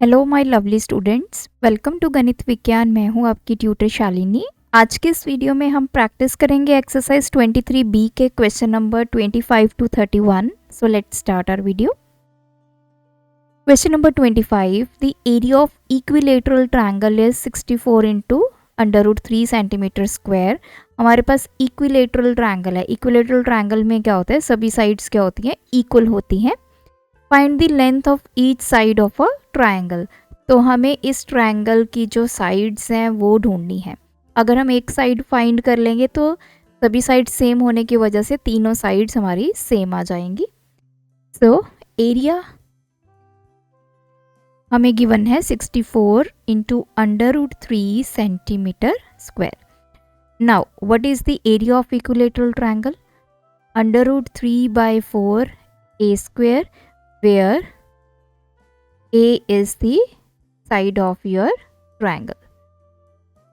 Hello my lovely students, welcome to Ganit Vigyan. मैं हूं आपकी ट्यूटर शालिनी। आज के इस वीडियो में हम प्रैक्टिस करेंगे एक्सरसाइज 23 बी के question number 25 to 31। So let's start our video. Question number 25, the area of equilateral triangle is 64 into √3 centimetre square. हमारे पास इक्विलेटरल ट्रायंगल है। इक्विलेटरल ट्रायंगल में क्या होता है, सभी साइड्स क्या होती हैं, इक्वल होती हैं। Find the length of each side of a triangle. तो हमें इस ट्रायंगल की जो साइड्स हैं वो ढूंढनी है। अगर हम एक साइड फाइंड कर लेंगे तो सभी साइड सेम होने की वजह से तीनों साइड्स हमारी सेम आ जाएंगी। सो एरिया हमें गिवन है 64 into √3 centimetre square. Now what is the area of equilateral triangle? √3/4 a square, where A is the side of your triangle।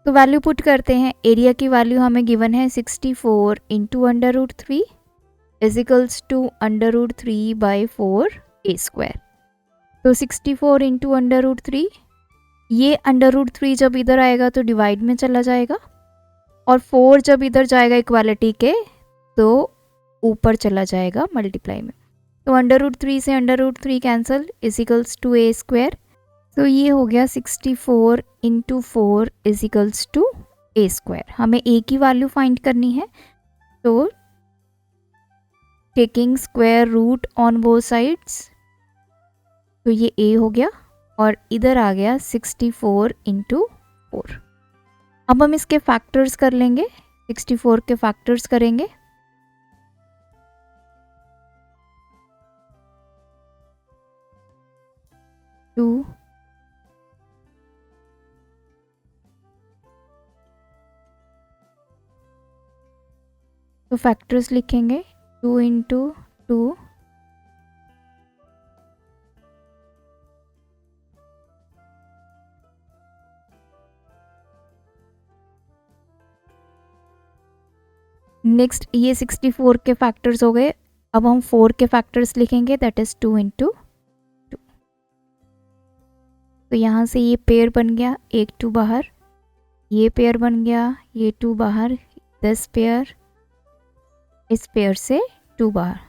तो वैल्यू पुट करते हैं। एरिया की वैल्यू हमें गिवन है 64 into √3 is equals to √3/4 a square. तो 64 into √3, ये √3 जब इधर आएगा तो डिवाइड में चला जाएगा, और 4 जब इधर जाएगा इक्वालिटी के तो ऊपर चला जाएगा मल्टीप्लाई में। तो √3 से √3 cancel is equals to a square. तो ये हो गया 64 into 4 is equals to a square. हमें a की वैल्यू फाइंड करनी है, तो taking square root on both sides, तो ये a हो गया और इधर आ गया 64 इंटू 4। अब हम इसके फैक्टर्स कर लेंगे। 64 के फैक्टर्स करेंगे। तो फैक्टर्स लिखेंगे 2 इंटू 2 नेक्स्ट ये 64 के फैक्टर्स हो गए। अब हम 4 के फैक्टर्स लिखेंगे, दैट इज 2 इंटू 2। तो यहाँ से ये पेयर बन गया, एक 2 बाहर, ये पेयर बन गया, ये 2 बाहर, 10 पेयर, इस पेयर से 2 बाहर,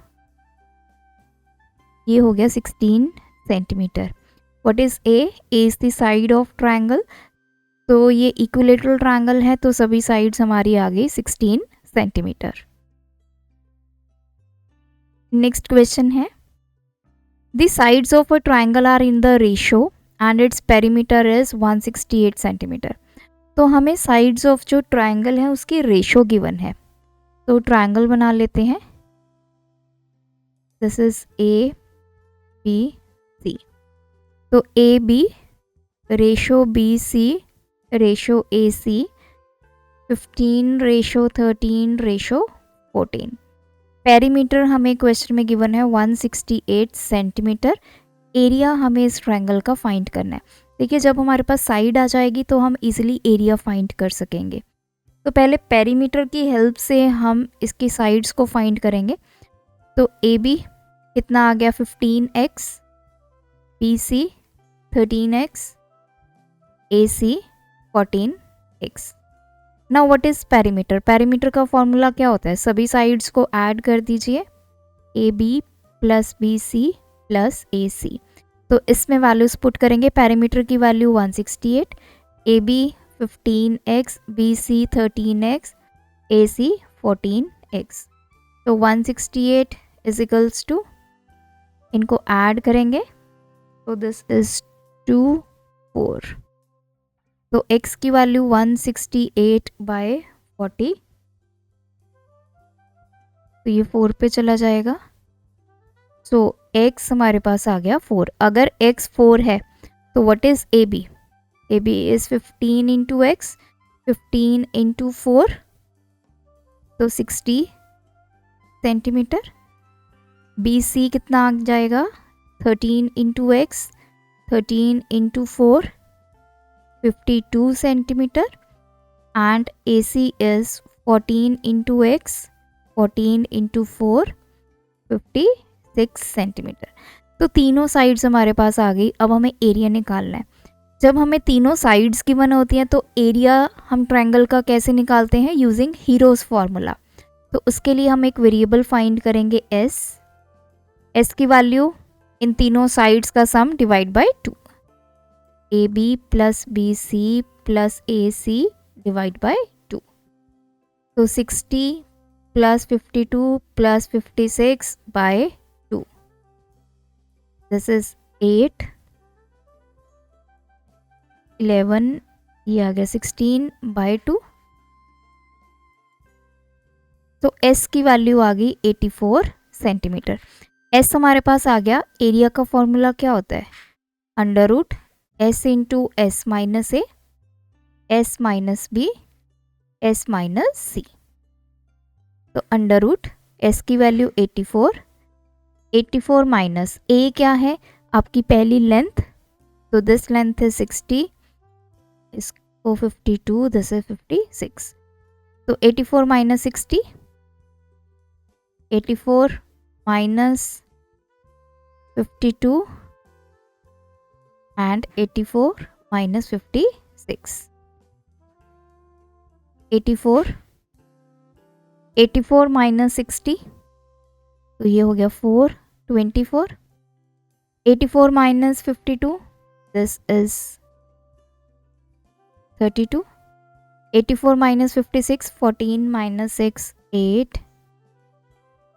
ये हो गया 16 centimetre. What is A? A is the side of triangle. तो ये इक्विलेटरल ट्रायंगल है तो सभी साइड्स हमारी आ गई 16 सेंटीमीटर। नेक्स्ट क्वेश्चन है, the sides of a triangle are in the ratio and its perimeter is 168 centimetre. तो हमें साइड्स ऑफ जो ट्रायंगल है उसकी रेशियो गिवन है। तो ट्रायंगल बना लेते हैं। This is A B C. तो A B ratio B C ratio A C 15:13:14। Perimeter हमें क्वेश्चन में गिवन है 168 सेंटीमीटर। एरिया हमें इस ट्रायंगल का फाइंड करना है। देखिए, जब हमारे पास साइड आ जाएगी तो हम इजीली एरिया फाइंड कर सकेंगे। तो पहले पेरीमीटर की हेल्प से हम इसकी साइड्स को फाइंड करेंगे। तो ए बी कितना आ गया 15x, B C 13x, A C 14x। Now what is perimeter? Perimeter का फॉर्मूला क्या होता है? सभी साइड्स को ऐड कर दीजिए, A B plus B C plus A C. तो इसमें वैल्यूज पुट करेंगे। पेरीमीटर की value 168, A B 15x, B C 13x, A C 14x। तो 168 इज इक्वल्स टू, इनको ऐड करेंगे तो दिस इज 2 4। तो x की वैल्यू 168/40, तो ये 4 पे चला जाएगा। सो x हमारे पास आ गया 4। अगर x 4 है तो what is A B? A B is 15 into X, 15 into 4, तो 60 सेंटीमीटर। बी सी कितना आ जाएगा? 13 into X, 13 into 4, 52 centimetre. And A C is 14 into X, 14 into 4, 56 centimetre. तो तीनों साइड्स हमारे पास आ गई। अब हमें एरिया निकालना है। जब हमें तीनों साइड्स गिवन होती हैं तो एरिया हम ट्रायंगल का कैसे निकालते हैं, यूजिंग हीरोज फॉर्मूला। तो उसके लिए हम एक वेरिएबल फाइंड करेंगे एस की वैल्यू इन तीनों साइड्स का sum divide by 2, A B plus B C plus A C divide by 2। तो 60 plus 52 plus 56 by 2, this is 8, 11, ये आ गया 16 बाय 2। तो एस की वैल्यू आ गई 84 सेंटीमीटर। एस हमारे पास आ गया। एरिया का फॉर्मूला क्या होता है, under root S into S minus A, S minus B, S minus C. तो अंडर रूट एस की वैल्यू 84, 84 माइनस ए क्या है, आपकी पहली लेंथ, तो दिस लेंथ है 60, इसको 52, दिस है 56। तो 84 minus 60, 84 minus 52 and 84 minus 56, 84 minus 60, तो ये हो गया 4, 24, 84 minus 52, this is 32, 84 minus 56, 14 minus 6, 8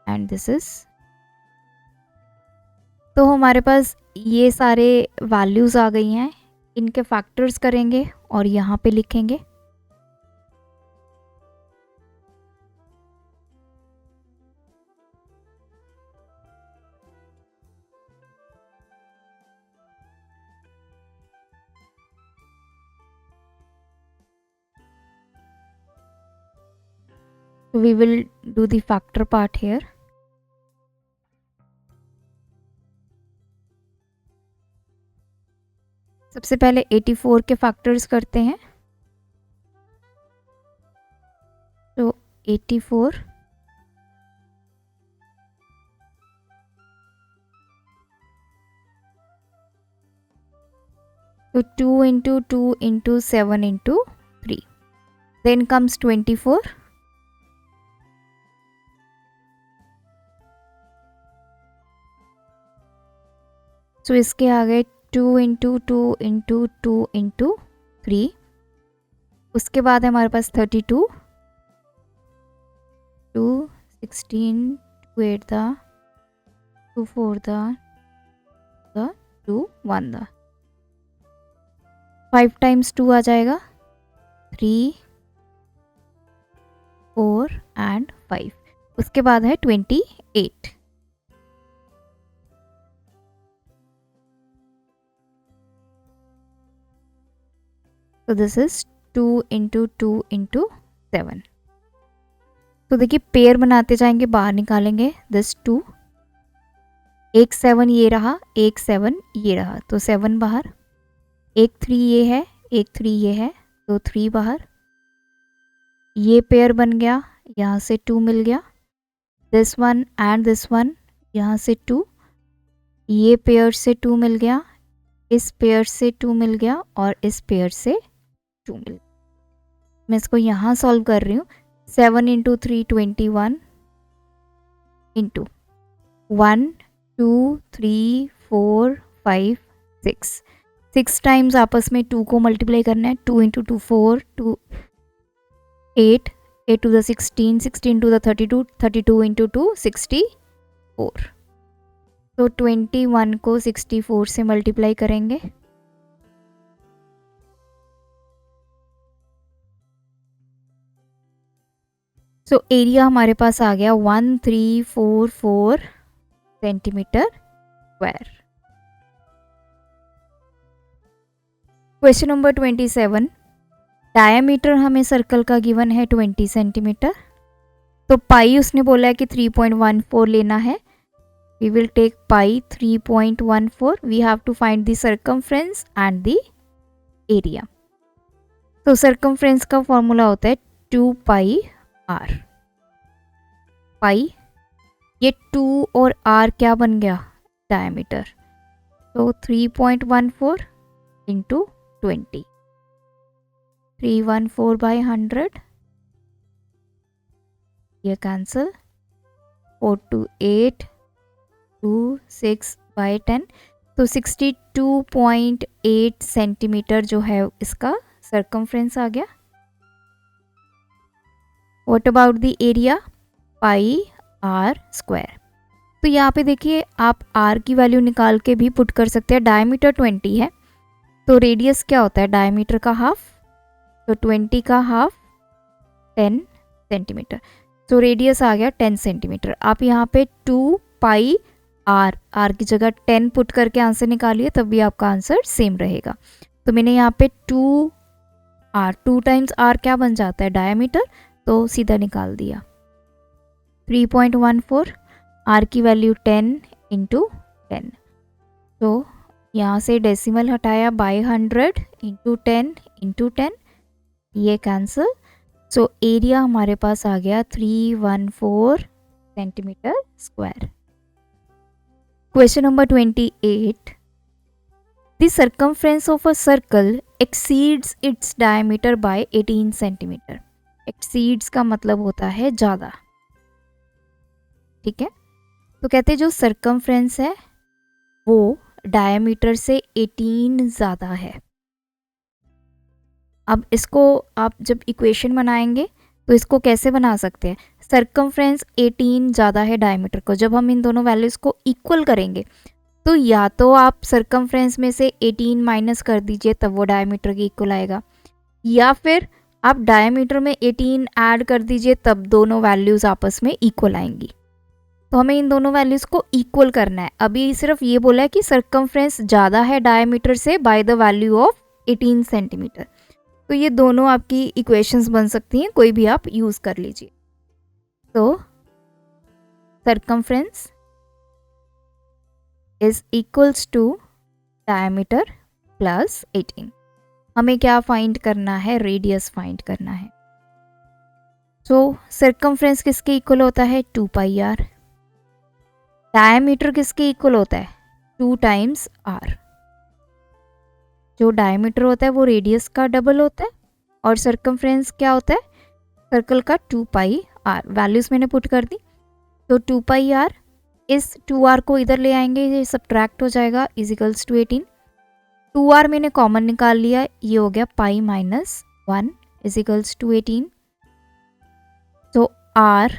and this is, तो हमारे पास ये सारे वैल्यूज़ आ गई हैं। इनके फैक्टर्स करेंगे और यहाँ पे लिखेंगे। We will do the factor part here. सबसे पहले 84 के फैक्टर्स करते हैं। तो 84 तो 2 into 2 into 7 into 3, then comes 24, so इसके आ गए 2 into 2 into 2 into 3। उसके बाद है हमारे पास 32, 2, 16, 2 8 दा, 2 4 दा, 2 1 दा, 5 times 2 आ जाएगा 3, 4 and 5। उसके बाद है 28, तो दिस इज 2 into 2 into 7। तो देखिए पेयर बनाते जाएंगे, बाहर निकालेंगे दिस 2, एक 7 ये रहा, एक 7 ये रहा, तो 7 बाहर, एक 3 ये है, एक 3 ये है, तो 3 बाहर, ये पेयर बन गया, यहाँ से 2 मिल गया, this one and this one, यहाँ से 2, ये पेयर से 2 मिल गया, इस पेयर से 2 मिल गया और इस पेयर से 2 मिल गया। मैं इसको यहाँ सॉल्व कर रही हूँ। 7 into 3 21 into 1 2 3 4 5 6, 6 टाइम्स आपस में 2 को मल्टीप्लाई करना है। 2 into 2 4, 2 8, 8 to the 16, 16 to the 32, 32 into 2 64। तो 21 को 64 से मल्टीप्लाई करेंगे। सो एरिया हमारे पास आ गया 1344 centimetre square. Question number 27, diameter हमें सर्कल का गिवन है 20 सेंटीमीटर। तो पाई उसने बोला है कि 3.14 लेना है। We will take pi 3.14। We have to find the circumference and the area. तो सर्कमफ्रेंस का फॉर्मूला होता है 2 पाई आर। पाई, ये 2 और आर क्या बन गया, डायमीटर। तो 3.14 इंटू 20, 314/100, ये कैंसिल, 4 to 8, 2, 6/10, तो 62.8 सेंटीमीटर जो है इसका सर्कमफ्रेंस आ गया। What about the area? Pi R square. तो यहाँ पे देखिए आप आर की वैल्यू निकाल के भी पुट कर सकते हैं। डायमीटर 20 है तो रेडियस क्या होता है डायमीटर का हाफ, तो 20 का हाफ 10 सेंटीमीटर, तो रेडियस आ गया 10 सेंटीमीटर। आप यहाँ पे 2 पाई आर, आर की जगह 10 पुट करके आंसर निकालिए तब भी आपका आंसर सेम रहेगा। तो मैंने यहाँ पे 2 आर, 2 टाइम्स आर क्या बन जाता है डायमीटर, तो सीधा निकाल दिया। 3.14, आर की वैल्यू 10 इंटू 10, तो यहाँ से डेसिमल हटाया बाय 100 इंटू 10 इंटू 10, ये कैंसिल, सो एरिया हमारे पास आ गया 314 centimetre square. Question number 28, the circumference of a circle exceeds its diameter by 18 centimetre. Exceeds का मतलब होता है ज़्यादा, ठीक है। तो कहते हैं जो सर्कमफ्रेंस है वो डायमीटर से 18 ज़्यादा है। अब इसको आप जब इक्वेशन बनाएंगे तो इसको कैसे बना सकते हैं, सर्कमफ्रेंस 18 ज़्यादा है डायमीटर को, जब हम इन दोनों वैल्यूज़ को इक्वल करेंगे तो या तो आप सर्कमफ्रेंस में से 18 माइनस कर दीजिए तब वो डायमीटर के इक्वल आएगा, या फिर आप डायमीटर में 18 ऐड कर दीजिए तब दोनों वैल्यूज़ आपस में इक्वल आएंगी। तो हमें इन दोनों वैल्यूज़ को इक्वल करना है। अभी सिर्फ ये बोला है कि सर्कमफ्रेंस ज़्यादा है डायमीटर से by the value of 18 centimetre. तो ये दोनों आपकी इक्वेशंस बन सकती हैं, कोई भी आप यूज़ कर लीजिए। तो circumference is equals to diameter plus 18। हमें क्या फाइंड करना है, रेडियस फाइंड करना है। तो सर्कमफ्रेंस किसके इक्वल होता है, 2 पाई आर। डायमीटर किसके इक्वल होता है, 2 टाइम्स आर। जो डायमीटर होता है वो रेडियस का डबल होता है, और सर्कमफ्रेंस क्या होता है, सर्कल का 2 पाई आर। वैल्यूज मैंने पुट कर दी, तो 2 पाई आर, इस 2r को इधर ले आएंगे, ये सब्ट्रैक्ट हो जाएगा, इजिकल्स टू 18। 2r मैंने कॉमन निकाल लिया, ये हो गया पाई माइनस 1 इजिकल्स टू 18। तो r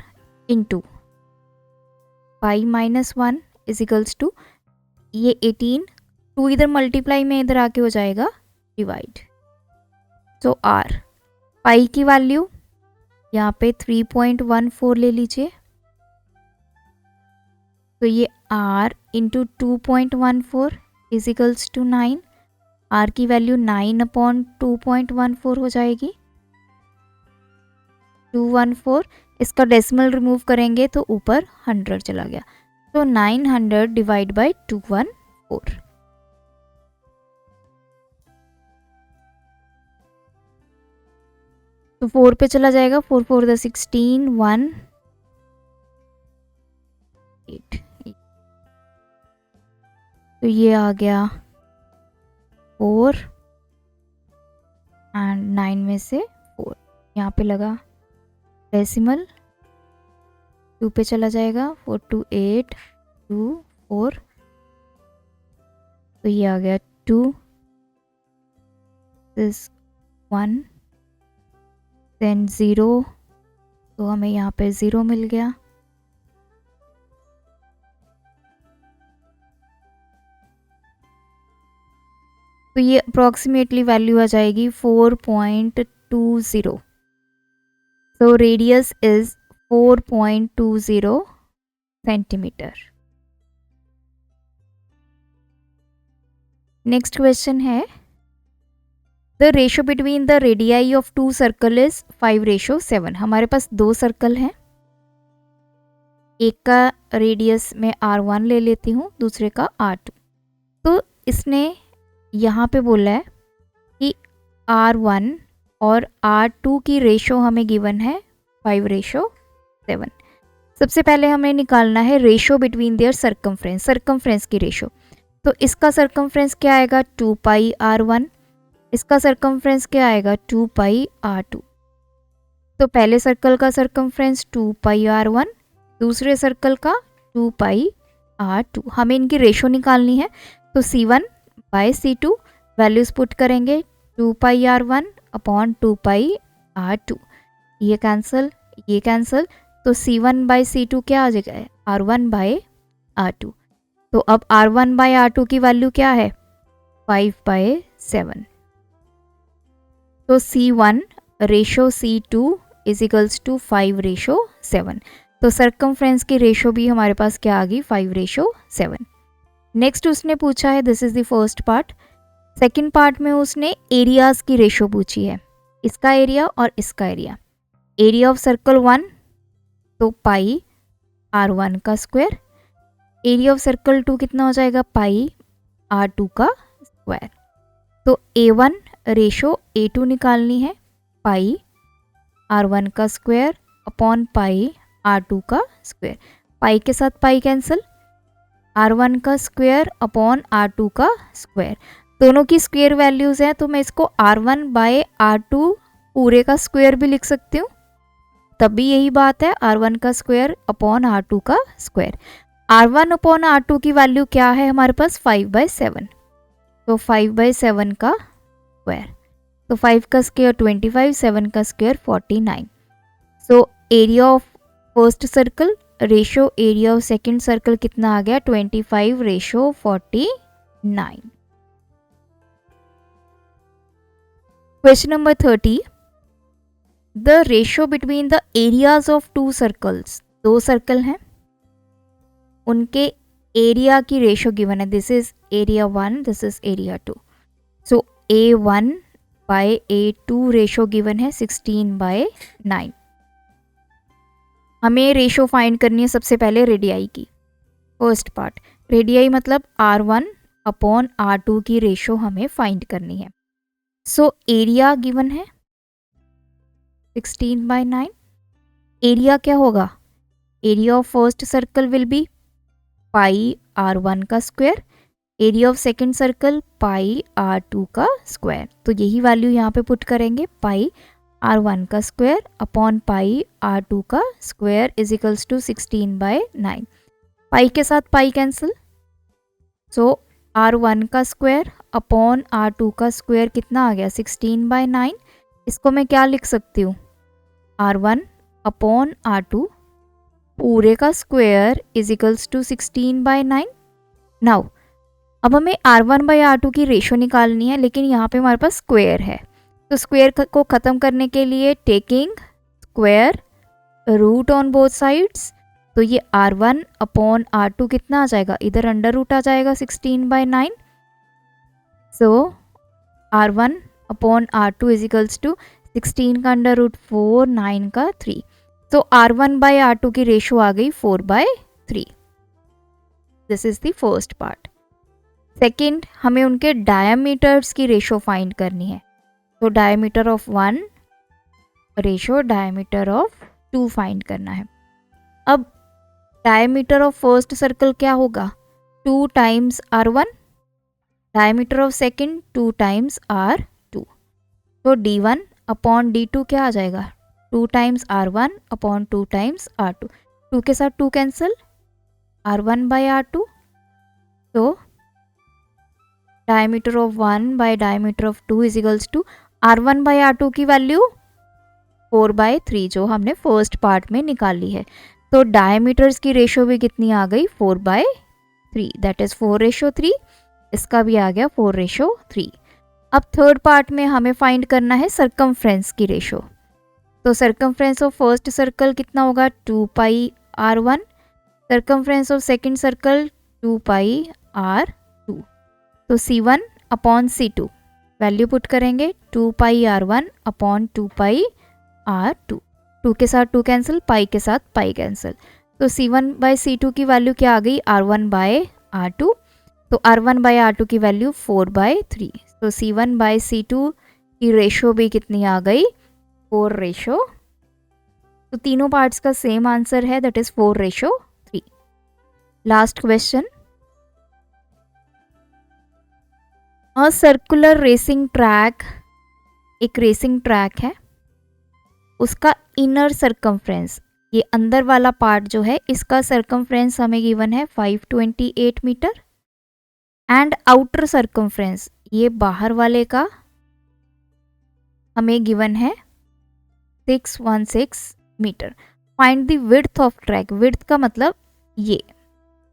into pi minus 1 is equals to ये 18, 2 इधर मल्टीप्लाई में इधर आके हो जाएगा डिवाइड। तो r पाई की वैल्यू यहाँ पे 3.14 ले लीजिए, तो ये r into 2.14 is equals to 9, r की वैल्यू 9/2.14 हो जाएगी, 214। इसका डेसिमल रिमूव करेंगे तो ऊपर 100 चला गया, तो 900 डिवाइड बाय 214। तो 4 पे चला जाएगा, 4 4 द 16, 1 8। तो ये आ गया 4 एंड 9 में से 4 यहाँ पे लगा डेसिमल, 2 पे चला जाएगा, 4 2 8 2 4, तो ये आ गया 2 दिस 1 देन 0, तो हमें यहाँ पे 0 मिल गया। तो ये अप्रॉक्सीमेटली वैल्यू आ जाएगी 4.20। So radius is 4.20 centimetre. Next question है, the ratio between the radii of 2 circle is 5:7। हमारे पास 2 सर्कल हैं, एक का रेडियस में r1 ले लेती हूँ, दूसरे का r2। तो इसने यहाँ पे बोला है कि r1 और r2 की रेशो हमें गिवन है 5:7। सबसे पहले हमें निकालना है ratio between their circumference, circumference की रेशो। तो इसका सरकमफ्रेंस क्या आएगा 2 पाई R1, इसका सरकमफ्रेंस क्या आएगा 2 पाई R2। तो पहले सर्कल का सरकमफ्रेंस 2 पाई R1, दूसरे सर्कल का 2 पाई R2। हमें इनकी रेशो निकालनी है, तो C1 bye C2 values put करेंगे 2 पाई R1 अपॉन 2 पाई R2। ये कैंसिल, ये कैंसिल, तो C1 बाय C2 क्या आ जाएगा R1 बाय R2। तो अब R1 बाय R2 की वैल्यू क्या है 5/7। तो C1 ratio C2 is equals to 5/7। तो सरकमफ्रेंस की रेशो भी हमारे पास क्या आ गई 5/7। नेक्स्ट उसने पूछा है, this is the first part. Second part में उसने एरियाज की रेशो पूछी है, इसका एरिया और इसका एरिया। एरिया ऑफ सर्कल 1 तो पाई R1 का स्क्वायर, एरिया ऑफ सर्कल 2 कितना हो जाएगा पाई R2 का स्क्वायर। तो A1 रेशो A2 निकालनी है, पाई R1 का स्क्वायर अपॉन पाई R2 का स्क्वायर। पाई के साथ पाई कैंसिल, R1 का स्क्वायर अपॉन R2 का स्क्वायर। दोनों की स्क्वायर वैल्यूज हैं, तो मैं इसको R1 बाय R2 पूरे का स्क्वायर भी लिख सकती हूँ, तब भी यही बात है R1 का स्क्वायर अपॉन R2 का स्क्वायर। R1 अपॉन R2 की वैल्यू क्या है हमारे पास 5/7, तो 5/7 का स्क्वायर। तो 5 का स्क्वायर 25, 7 का square 49। So area of first circle ratio area of second circle कितना आ गया 25/49। Question number 30, the ratio between the areas of 2 circles. 2 circle हैं, उनके एरिया की रेशो गिवन है। This is area 1, this is area 2। So A1 by A2 ratio given है 16/9। हमें रेशो फाइंड करनी है सबसे पहले रेडियाई की। फर्स्ट पार्ट रेडियाई मतलब R1 अपॉन R2 की रेशो हमें फाइंड करनी है। सो एरिया गिवन है 16/9। एरिया क्या होगा, area of first circle will be pi R1 का square, area of second circle pi R2 का स्क्वायर। तो यही वैल्यू यहाँ पे पुट करेंगे, पाई R1 का स्क्वायर अपॉन पाई R2 का स्क्वायर इज इक्वल्स टू 16/9। पाई के साथ पाई कैंसिल, सो R1 का स्क्वायर अपॉन R2 का स्क्वायर कितना आ गया 16/9। इसको मैं क्या लिख सकती हूँ R1 अपॉन R2 पूरे का square is equals to 16/9। Now अब हमें R1/R2 की रेशो निकालनी है, लेकिन यहाँ पे हमारे पास स्क्वायर है, तो स्क्वायर को ख़त्म करने के लिए taking square root on both sides, तो ये R1 अपॉन R2 कितना आ जाएगा, इधर अंडर रूट आ जाएगा 16/9। So R1 upon R2 is equals to 16 का अंडर रूट 4, 9 का 3। तो R1/R2 की रेशो आ गई 4/3। This is the first part. Second, हमें उनके डायमीटर्स की रेशो फाइंड करनी है, तो diameter of 1 ratio diameter of 2 find करना है। अब डायमीटर ऑफ फर्स्ट सर्कल क्या होगा 2 times R1, diameter of second 2 times R2। तो D1 अपॉन D2 क्या आ जाएगा 2 times R1 upon 2 times R2। 2 के साथ 2 कैंसिल, R1/R2। तो diameter of 1 by diameter of 2 is equals to R1/R2 की वैल्यू 4/3 जो हमने फर्स्ट पार्ट में निकाली है। तो डायमीटर्स की रेशो भी कितनी आ गई 4/3, दैट इज 4/3। इसका भी आ गया 4/3। अब थर्ड पार्ट में हमें फाइंड करना है सरकमफ्रेंस की रेशो। तो सरकमफ्रेंस ऑफ फर्स्ट सर्कल कितना होगा 2 पाई R1, circumference of second circle 2 pi R2। तो C1 upon C2 value put करेंगे 2 पाई R1 अपॉन 2 पाई R2। 2 के साथ 2 कैंसिल, पाई के साथ पाई कैंसिल। तो C1/C2 की वैल्यू क्या आ गई R1/R2। तो R1/R2 की वैल्यू 4/3। तो C1/C2 की रेशो भी कितनी आ गई 4/3। तो तीनों पार्ट्स का सेम आंसर है, that is 4/3। Last question, a circular racing track एक रेसिंग ट्रैक है, उसका इनर सरकमफ्रेंस, ये अंदर वाला पार्ट जो है इसका सरकमफ्रेंस हमें गिवन है 528 मीटर एंड आउटर सरकमफ्रेंस, ये बाहर वाले का हमें गिवन है 616 metre. Find the width of track, width का मतलब ये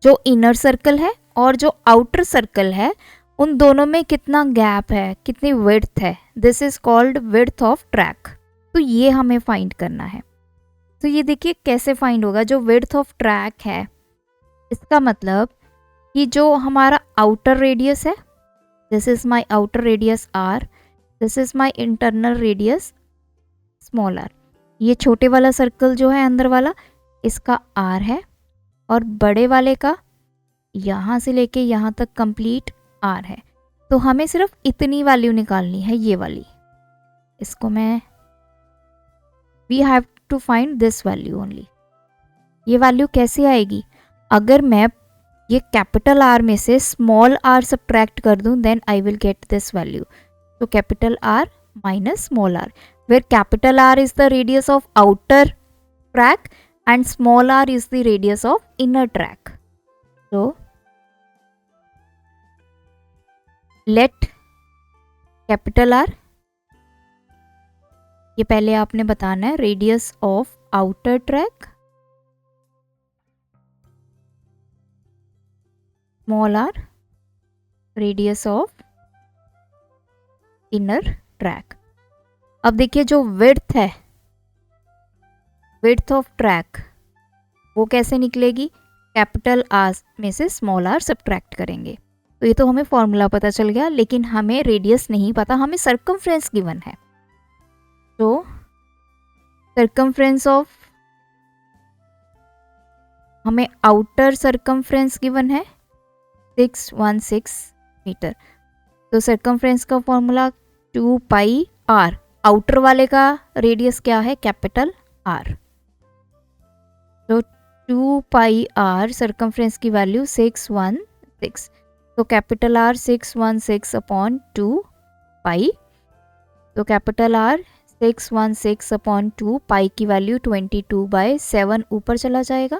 जो इनर सर्कल है और जो आउटर सर्कल है उन दोनों में कितना गैप है, कितनी विड्थ है, this is called width of track. तो ये हमें फाइंड करना है। तो ये देखिए कैसे फाइंड होगा, जो विड्थ ऑफ ट्रैक है इसका मतलब कि जो हमारा आउटर रेडियस है, this is my outer radius R, this is my internal radius small R, ये छोटे वाला सर्कल जो है अंदर वाला इसका आर है और बड़े वाले का यहाँ से लेके यहाँ तक कंप्लीट आर है। तो हमें सिर्फ इतनी वैल्यू निकालनी है, ये वाली, इसको मैं we have to find this value only. ये वैल्यू कैसे आएगी, अगर मैं ये कैपिटल आर में से स्मॉल आर सब्ट्रैक्ट कर दूं then I will get this value. तो capital R minus small R, where capital R is the radius of outer track and small r is the radius of inner track. So let capital R, ये पहले आपने बताना है radius of outer track, small r radius of inner track। अब देखिए जो width है, width of track, वो कैसे निकलेगी, कैपिटल आर में से स्मॉल आर सब्ट्रैक्ट करेंगे। तो ये तो हमें फॉर्मूला पता चल गया, लेकिन हमें रेडियस नहीं पता, हमें सरकमफ्रेंस गिवन है। तो सरकमफ्रेंस ऑफ, हमें आउटर सरकमफ्रेंस गिवन है 616 मीटर। तो सरकमफ्रेंस का फॉर्मूला 2 पाई आर, आउटर वाले का रेडियस क्या है, कैपिटल आर। तो 2 पाई आर सरकमफ्रेंस की वैल्यू 616, तो कैपिटल आर 616 अपॉन 2 पाई, तो कैपिटल आर 616 अपॉन 2 पाई की वैल्यू 22/7 ऊपर चला जाएगा।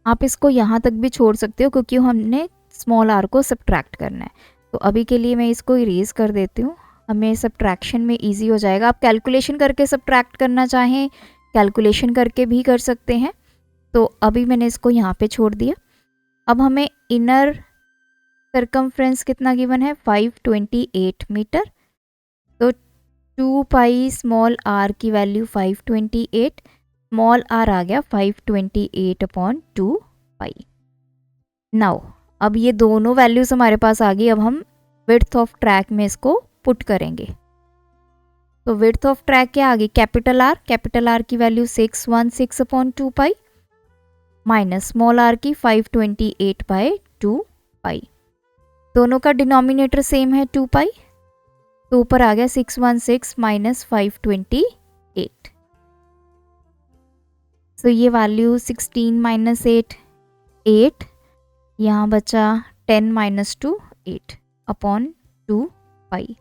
आप इसको यहाँ तक भी छोड़ सकते हो क्योंकि हमने स्मॉल आर को सब्ट्रैक्ट करना है। तो अभी के लिए मैं इसको इरेज कर देती हूँ, हमें सब्ट्रैक्शन में इजी हो जाएगा। आप कैलकुलेशन करके सब्ट्रैक्ट करना चाहें कैलकुलेशन करके भी कर सकते हैं। तो अभी मैंने इसको यहाँ पे छोड़ दिया। अब हमें इनर सरकमफ्रेंस कितना गिवन है, 528 मीटर। तो 2 पाई स्मॉल आर की वैल्यू 528, स्मॉल आर आ गया 528 अपॉन 2 पाई। नाउ अब ये दोनों वैल्यूज हमारे पास आ गई। अब हम विड्थ ऑफ ट्रैक में इसको पुट करेंगे। तो विड्थ ऑफ ट्रैक क्या आ गई, कैपिटल आर की value 616 upon 2 pi minus small R की 528/2 पाई। दोनों का डिनोमिनेटर सेम है 2 पाई, तो ऊपर आ गया 616 माइनस 528। तो ये वैल्यू 16 माइनस 8, यहाँ बचा 10 माइनस 2 8 अपॉन 2 पाई।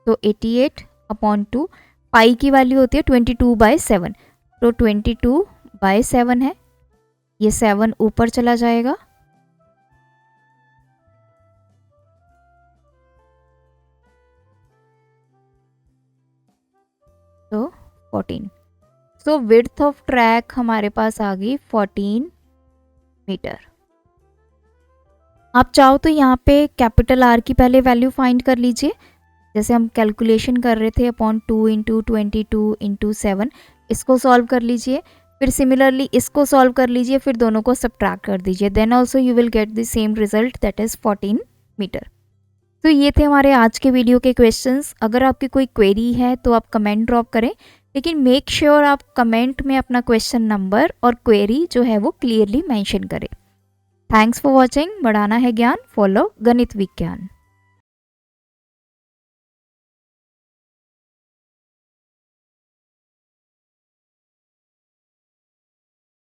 तो 88 अपॉन 2 पाई की वैल्यू होती है 22/7, तो 22/7 है, ये 7 ऊपर चला जाएगा। तो 14। सो विड्थ ऑफ ट्रैक हमारे पास आ गई 14 मीटर। आप चाहो तो यहाँ पे कैपिटल आर की पहले वैल्यू फाइंड कर लीजिए, जैसे हम कैलकुलेशन कर रहे थे अपॉन 2 इंटू 22 इंटू 7, इसको सॉल्व कर लीजिए। फिर सिमिलरली इसको सॉल्व कर लीजिए, फिर दोनों को सब्ट्रैक्ट कर दीजिए, then also you will get the same result, that is 14 metre. तो ये थे हमारे आज के वीडियो के क्वेश्चंस। अगर आपकी कोई क्वेरी है तो आप कमेंट ड्रॉप करें, लेकिन मेक श्योर आप कमेंट में अपना क्वेश्चन नंबर और क्वेरी जो है वो क्लियरली मेंशन करें। Thanks for watching. बढ़ाना है ज्ञान, फॉलो गणित विज्ञान।